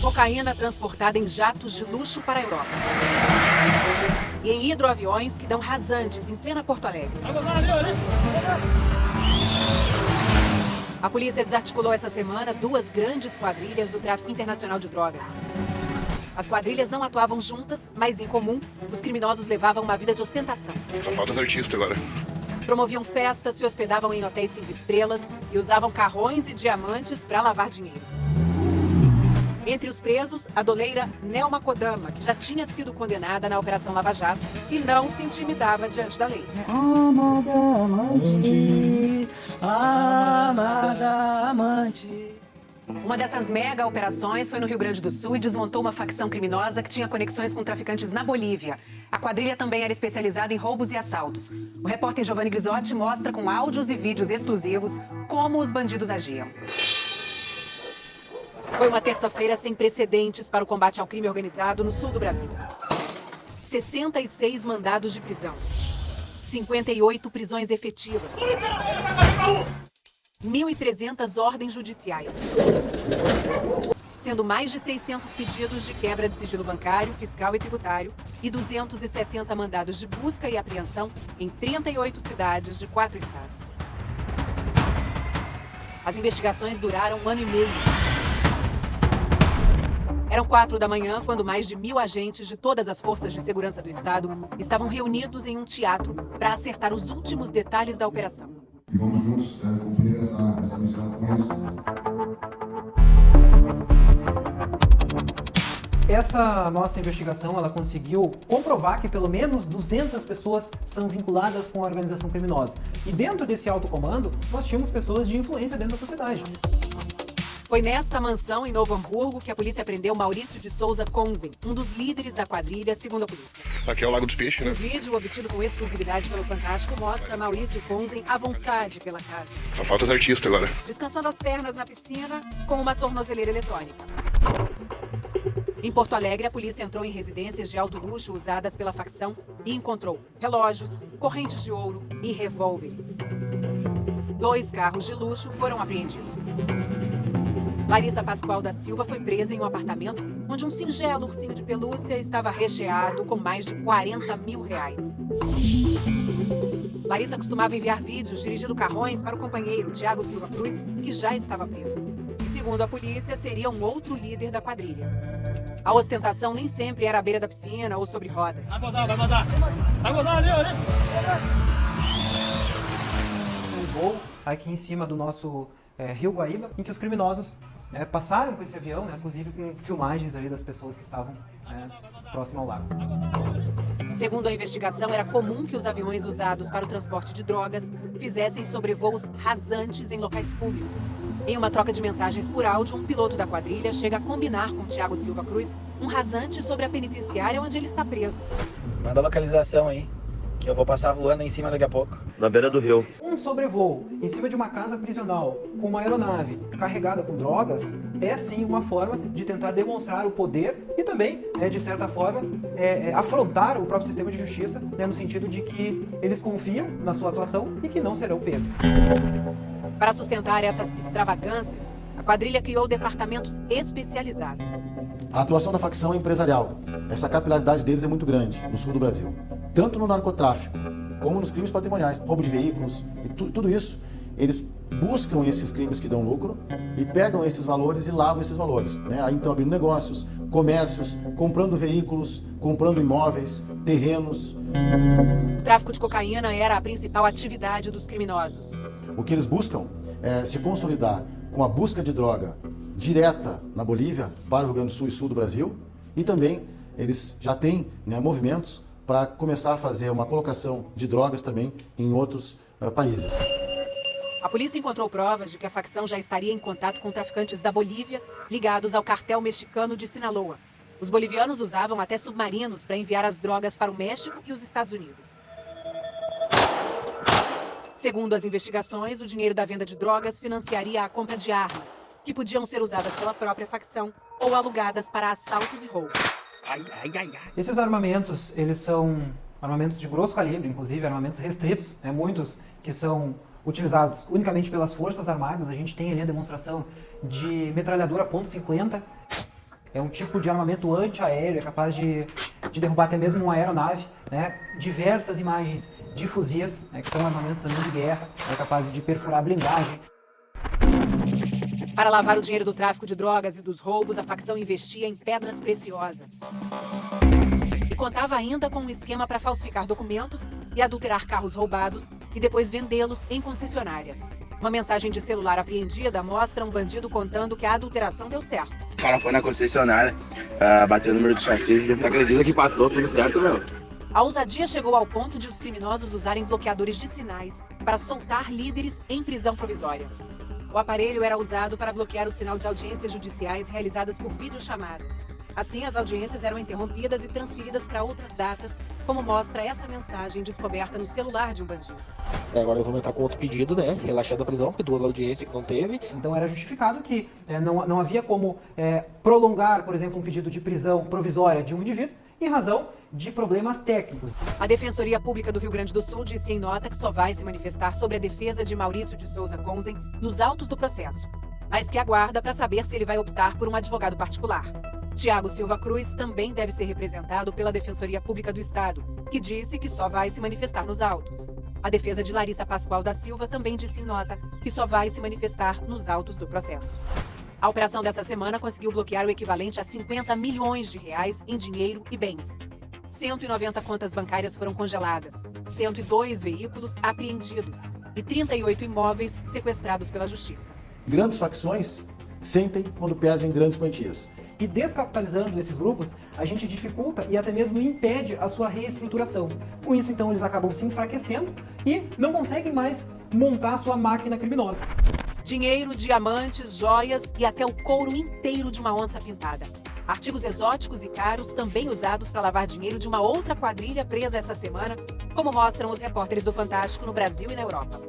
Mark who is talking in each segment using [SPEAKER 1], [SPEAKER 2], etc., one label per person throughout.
[SPEAKER 1] Cocaína transportada em jatos de luxo para a Europa. E em hidroaviões que dão rasantes em plena Porto Alegre. A polícia desarticulou essa semana 2 grandes quadrilhas do tráfico internacional de drogas. As quadrilhas não atuavam juntas, mas em comum, os criminosos levavam uma vida de ostentação.
[SPEAKER 2] Só falta os artistas agora.
[SPEAKER 1] Promoviam festas, se hospedavam em hotéis 5 estrelas e usavam carrões e diamantes para lavar dinheiro. Entre os presos, a doleira Nelma Kodama, que já tinha sido condenada na Operação Lava Jato e não se intimidava diante da lei.
[SPEAKER 3] Amada amante, amada amante.
[SPEAKER 1] Uma dessas mega operações foi no Rio Grande do Sul e desmontou uma facção criminosa que tinha conexões com traficantes na Bolívia. A quadrilha também era especializada em roubos e assaltos. O repórter Giovanni Grisotti mostra com áudios e vídeos exclusivos como os bandidos agiam. Foi uma terça-feira sem precedentes para o combate ao crime organizado no sul do Brasil. 66 mandados de prisão. 58 prisões efetivas. 1.300 ordens judiciais. Sendo mais de 600 pedidos de quebra de sigilo bancário, fiscal e tributário e 270 mandados de busca e apreensão em 38 cidades de 4 estados. As investigações duraram 1 ano e meio. Eram 4 da manhã quando mais de 1.000 agentes de todas as forças de segurança do estado estavam reunidos em um teatro para acertar os últimos detalhes da operação.
[SPEAKER 4] E vamos juntos cumprir essa missão com isso.
[SPEAKER 5] Essa nossa investigação, ela conseguiu comprovar que pelo menos 200 pessoas são vinculadas com a organização criminosa. E dentro desse alto comando, nós tínhamos pessoas de influência dentro da sociedade.
[SPEAKER 1] Foi nesta mansão, em Novo Hamburgo, que a polícia prendeu Maurício de Souza Konzen, um dos líderes da quadrilha, segundo a polícia.
[SPEAKER 2] Aqui é o Lago dos Peixes, né?
[SPEAKER 1] O vídeo, obtido com exclusividade pelo Fantástico, mostra Maurício Konzen à vontade pela casa.
[SPEAKER 2] Só falta os artistas agora.
[SPEAKER 1] Descansando as pernas na piscina com uma tornozeleira eletrônica. Em Porto Alegre, a polícia entrou em residências de alto luxo usadas pela facção e encontrou relógios, correntes de ouro e revólveres. 2 carros de luxo foram apreendidos. Larissa Pascoal da Silva foi presa em um apartamento onde um singelo ursinho de pelúcia estava recheado com mais de R$40 mil. Larissa costumava enviar vídeos dirigindo carrões para o companheiro, Thiago Silva Cruz, que já estava preso. E, segundo a polícia, seria um outro líder da quadrilha. A ostentação nem sempre era à beira da piscina ou sobre rodas.
[SPEAKER 3] Vai botar ali, ali.
[SPEAKER 5] Um voo aqui em cima do nosso Rio Guaíba, em que os criminosos passaram com esse avião, inclusive com filmagens ali das pessoas que estavam próximo ao lago.
[SPEAKER 1] Segundo a investigação, era comum que os aviões usados para o transporte de drogas fizessem sobrevoos rasantes em locais públicos. Em uma troca de mensagens por áudio, um piloto da quadrilha chega a combinar com Thiago Silva Cruz um rasante sobre a penitenciária onde ele está preso.
[SPEAKER 6] Manda a localização aí, que eu vou passar voando em cima daqui a pouco.
[SPEAKER 7] Na beira do rio.
[SPEAKER 5] Um sobrevoo em cima de uma casa prisional com uma aeronave carregada com drogas é sim uma forma de tentar demonstrar o poder e também, de certa forma, afrontar o próprio sistema de justiça, no sentido de que eles confiam na sua atuação e que não serão pegos.
[SPEAKER 1] Para sustentar essas extravagâncias, a quadrilha criou departamentos especializados.
[SPEAKER 8] A atuação da facção é empresarial. Essa capilaridade deles é muito grande no sul do Brasil. Tanto no narcotráfico, como nos crimes patrimoniais, roubo de veículos e tudo isso, eles buscam esses crimes que dão lucro e pegam esses valores e lavam esses valores. Aí então abrindo negócios, comércios, comprando veículos, comprando imóveis, terrenos.
[SPEAKER 1] O tráfico de cocaína era a principal atividade dos criminosos.
[SPEAKER 8] O que eles buscam é se consolidar com a busca de droga direta na Bolívia para o Rio Grande do Sul e sul do Brasil e também eles já têm movimentos para começar a fazer uma colocação de drogas também em outros países.
[SPEAKER 1] A polícia encontrou provas de que a facção já estaria em contato com traficantes da Bolívia ligados ao cartel mexicano de Sinaloa. Os bolivianos usavam até submarinos para enviar as drogas para o México e os Estados Unidos. Segundo as investigações, o dinheiro da venda de drogas financiaria a compra de armas, que podiam ser usadas pela própria facção ou alugadas para assaltos e roubos.
[SPEAKER 5] Esses armamentos, eles são armamentos de grosso calibre, inclusive armamentos restritos, muitos que são utilizados unicamente pelas forças armadas. A gente tem ali a demonstração de metralhadora .50, é um tipo de armamento antiaéreo, é capaz de derrubar até mesmo uma aeronave, né? Diversas imagens de fuzis, né, que são armamentos também de guerra, é capaz de perfurar blindagem.
[SPEAKER 1] Para lavar o dinheiro do tráfico de drogas e dos roubos, a facção investia em pedras preciosas. E contava ainda com um esquema para falsificar documentos e adulterar carros roubados e depois vendê-los em concessionárias. Uma mensagem de celular apreendida mostra um bandido contando que a adulteração deu certo.
[SPEAKER 7] O cara foi na concessionária, bateu o número do chassi, não acredita que passou tudo certo, meu.
[SPEAKER 1] A ousadia chegou ao ponto de os criminosos usarem bloqueadores de sinais para soltar líderes em prisão provisória. O aparelho era usado para bloquear o sinal de audiências judiciais realizadas por videochamadas. Assim, as audiências eram interrompidas e transferidas para outras datas, como mostra essa mensagem descoberta no celular de um bandido.
[SPEAKER 6] Agora eles vão entrar com outro pedido, né? Relaxando a prisão, porque 2 audiências que não teve.
[SPEAKER 5] Então era justificado que não havia como prolongar, por exemplo, um pedido de prisão provisória de um indivíduo em razão de problemas técnicos.
[SPEAKER 1] A Defensoria Pública do Rio Grande do Sul disse em nota que só vai se manifestar sobre a defesa de Maurício de Souza Conzen nos autos do processo, mas que aguarda para saber se ele vai optar por um advogado particular. Tiago Silva Cruz também deve ser representado pela Defensoria Pública do Estado, que disse que só vai se manifestar nos autos. A defesa de Larissa Pascoal da Silva também disse em nota que só vai se manifestar nos autos do processo. A operação desta semana conseguiu bloquear o equivalente a 50 milhões de reais em dinheiro e bens. 190 contas bancárias foram congeladas, 102 veículos apreendidos e 38 imóveis sequestrados pela Justiça.
[SPEAKER 8] Grandes facções sentem quando perdem grandes quantias.
[SPEAKER 5] E descapitalizando esses grupos, a gente dificulta e até mesmo impede a sua reestruturação. Com isso, então, eles acabam se enfraquecendo e não conseguem mais montar a sua máquina criminosa.
[SPEAKER 1] Dinheiro, diamantes, joias e até o couro inteiro de uma onça pintada. Artigos exóticos e caros também usados para lavar dinheiro de uma outra quadrilha presa essa semana, como mostram os repórteres do Fantástico no Brasil e na Europa.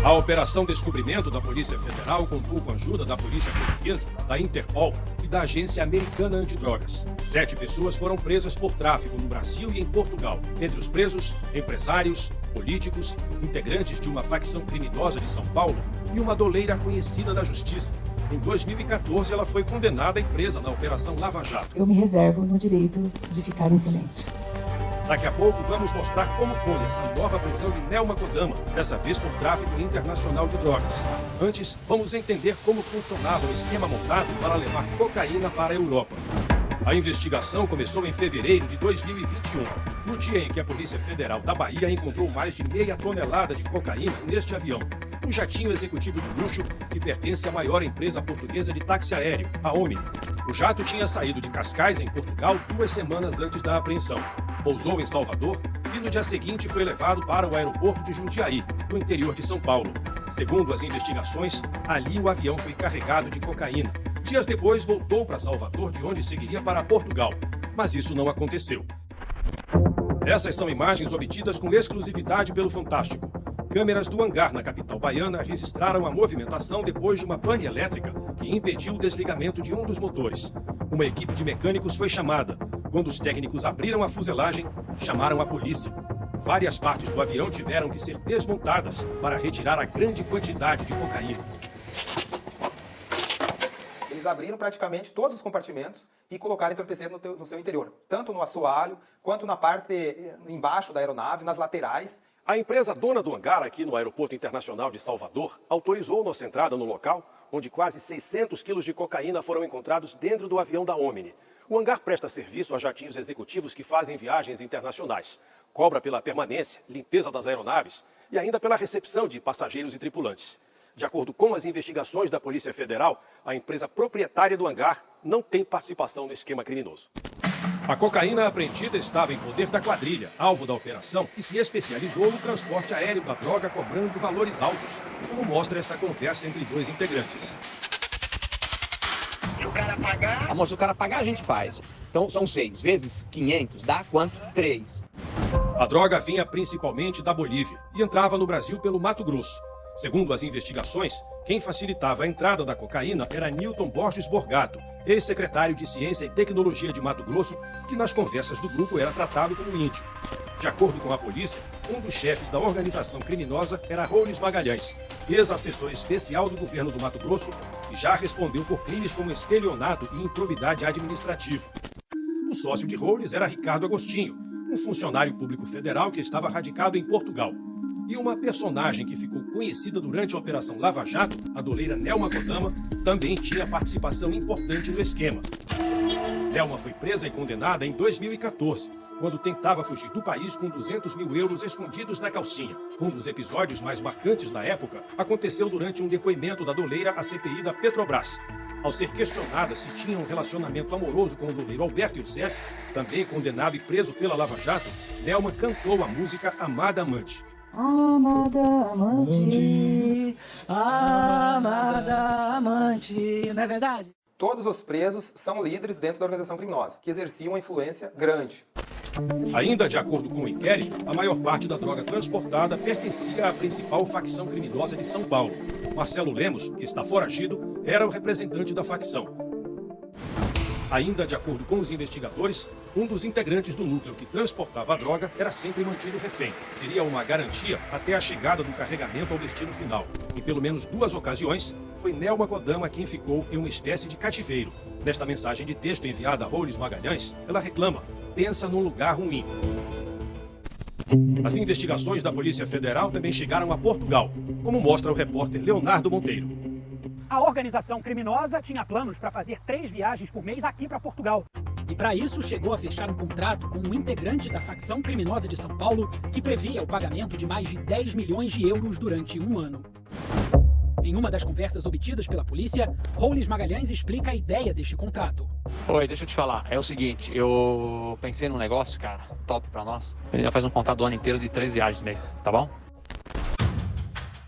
[SPEAKER 9] A Operação Descobrimento da Polícia Federal contou com a ajuda da Polícia Portuguesa, da Interpol e da Agência Americana Antidrogas. 7 pessoas foram presas por tráfico no Brasil e em Portugal. Entre os presos, empresários, políticos, integrantes de uma facção criminosa de São Paulo e uma doleira conhecida da Justiça. Em 2014, ela foi condenada e presa na Operação Lava Jato.
[SPEAKER 3] Eu me reservo no direito de ficar em silêncio.
[SPEAKER 9] Daqui a pouco vamos mostrar como foi essa nova prisão de Nelma Kodama, dessa vez por tráfico internacional de drogas. Antes, vamos entender como funcionava o esquema montado para levar cocaína para a Europa. A investigação começou em fevereiro de 2021, no dia em que a Polícia Federal da Bahia encontrou mais de meia tonelada de cocaína neste avião, um jatinho executivo de luxo que pertence à maior empresa portuguesa de táxi aéreo, a Omni. O jato tinha saído de Cascais, em Portugal, 2 semanas antes da apreensão. Pousou em Salvador e no dia seguinte foi levado para o aeroporto de Jundiaí, no interior de São Paulo. Segundo as investigações, ali o avião foi carregado de cocaína. Dias depois voltou para Salvador, de onde seguiria para Portugal, mas isso não aconteceu. Essas são imagens obtidas com exclusividade pelo Fantástico. Câmeras do hangar na capital baiana registraram a movimentação depois de uma pane elétrica que impediu o desligamento de um dos motores. Uma equipe de mecânicos foi chamada. Quando os técnicos abriram a fuselagem, chamaram a polícia. Várias partes do avião tiveram que ser desmontadas para retirar a grande quantidade de cocaína.
[SPEAKER 10] Eles abriram praticamente todos os compartimentos e colocaram entorpecente no seu interior, tanto no assoalho, quanto na parte embaixo da aeronave, nas laterais.
[SPEAKER 9] A empresa dona do hangar aqui no Aeroporto Internacional de Salvador autorizou nossa entrada no local, onde quase 600 quilos de cocaína foram encontrados dentro do avião da Omni. O hangar presta serviço a jatinhos executivos que fazem viagens internacionais. Cobra pela permanência, limpeza das aeronaves e ainda pela recepção de passageiros e tripulantes. De acordo com as investigações da Polícia Federal, a empresa proprietária do hangar não tem participação no esquema criminoso. A cocaína apreendida estava em poder da quadrilha, alvo da operação, que se especializou no transporte aéreo da droga cobrando valores altos, como mostra essa conversa entre 2 integrantes.
[SPEAKER 7] Se o cara pagar... Amor, se o cara pagar, a gente faz. Então são 6 vezes 500, dá quanto? 3.
[SPEAKER 9] A droga vinha principalmente da Bolívia e entrava no Brasil pelo Mato Grosso. Segundo as investigações, quem facilitava a entrada da cocaína era Newton Borges Borgato, ex-secretário de Ciência e Tecnologia de Mato Grosso, que nas conversas do grupo era tratado como índio. De acordo com a polícia, um dos chefes da organização criminosa era Rolis Magalhães, ex-assessor especial do governo do Mato Grosso, e já respondeu por crimes como estelionato e improbidade administrativa. O sócio de Rowles era Ricardo Agostinho, um funcionário público federal que estava radicado em Portugal. E uma personagem que ficou conhecida durante a Operação Lava Jato, a doleira Nelma Kodama, também tinha participação importante no esquema. Nelma foi presa e condenada em 2014, quando tentava fugir do país com 200 mil euros escondidos na calcinha. Um dos episódios mais marcantes da época aconteceu durante um depoimento da doleira à CPI da Petrobras. Ao ser questionada se tinha um relacionamento amoroso com o doleiro Alberto Youssef, também condenado e preso pela Lava Jato, Nelma cantou a música Amada Amante.
[SPEAKER 3] Amada amante, amada amante, não é verdade?
[SPEAKER 10] Todos os presos são líderes dentro da organização criminosa, que exerciam uma influência grande.
[SPEAKER 9] Ainda de acordo com o inquérito, a maior parte da droga transportada pertencia à principal facção criminosa de São Paulo. Marcelo Lemos, que está foragido, era o representante da facção. Ainda de acordo com os investigadores, um dos integrantes do núcleo que transportava a droga era sempre mantido refém. Seria uma garantia até a chegada do carregamento ao destino final. Em pelo menos 2 ocasiões, foi Nelma Kodama quem ficou em uma espécie de cativeiro. Nesta mensagem de texto enviada a Rowles Magalhães, ela reclama: pensa num lugar ruim. As investigações da Polícia Federal também chegaram a Portugal, como mostra o repórter Leonardo Monteiro.
[SPEAKER 11] A organização criminosa tinha planos para fazer 3 viagens por mês aqui para Portugal. E para isso chegou a fechar um contrato com um integrante da facção criminosa de São Paulo que previa o pagamento de mais de 10 milhões de euros durante um ano. Em uma das conversas obtidas pela polícia, Rowles Magalhães explica a ideia deste contrato.
[SPEAKER 7] Oi, deixa eu te falar. É o seguinte, eu pensei num negócio, cara, top pra nós. Ele já faz um contrato do ano inteiro de 3 viagens mês, tá bom?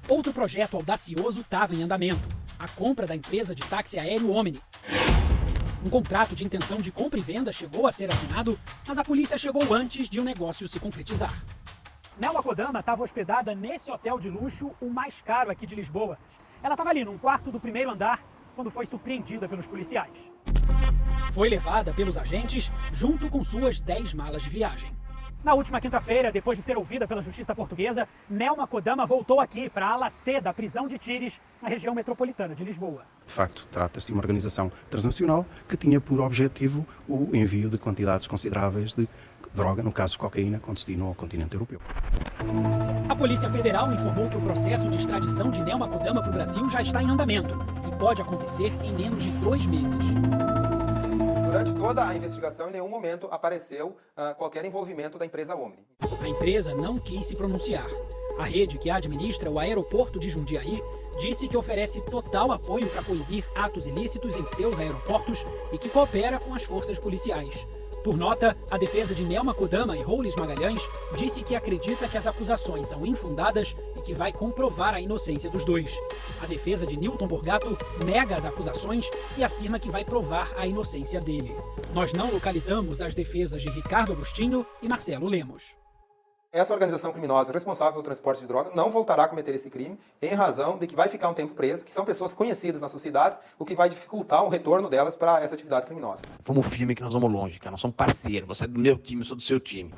[SPEAKER 11] Outro projeto audacioso estava em andamento: a compra da empresa de táxi aéreo Omni. Um contrato de intenção de compra e venda chegou a ser assinado, mas a polícia chegou antes de o negócio se concretizar. Nelma Kodama estava hospedada nesse hotel de luxo, o mais caro aqui de Lisboa. Ela estava ali num quarto do primeiro andar quando foi surpreendida pelos policiais. Foi levada pelos agentes junto com suas 10 malas de viagem. Na última quinta-feira, depois de ser ouvida pela justiça portuguesa, Nelma Kodama voltou aqui para a ala C da prisão de Tíris, na região metropolitana de Lisboa.
[SPEAKER 12] De facto, trata-se de uma organização transnacional que tinha por objetivo o envio de quantidades consideráveis de droga, no caso cocaína, com destino ao continente europeu.
[SPEAKER 11] A Polícia Federal informou que o processo de extradição de Nelma Kodama para o Brasil já está em andamento e pode acontecer em menos de 2 meses.
[SPEAKER 10] Durante toda a investigação, em nenhum momento apareceu qualquer envolvimento da empresa Omni.
[SPEAKER 11] A empresa não quis se pronunciar. A rede que administra o aeroporto de Jundiaí disse que oferece total apoio para coibir atos ilícitos em seus aeroportos e que coopera com as forças policiais. Por nota, a defesa de Nelma Kodama e Rowles Magalhães disse que acredita que as acusações são infundadas e que vai comprovar a inocência dos dois. A defesa de Nilton Borgato nega as acusações e afirma que vai provar a inocência dele. Nós não localizamos as defesas de Ricardo Agostinho e Marcelo Lemos.
[SPEAKER 10] Essa organização criminosa responsável pelo transporte de droga não voltará a cometer esse crime em razão de que vai ficar um tempo preso, que são pessoas conhecidas na sociedade, o que vai dificultar o retorno delas para essa atividade criminosa.
[SPEAKER 7] Vamos firme que nós vamos longe, cara. Nós somos parceiros. Você é do meu time, eu sou do seu time.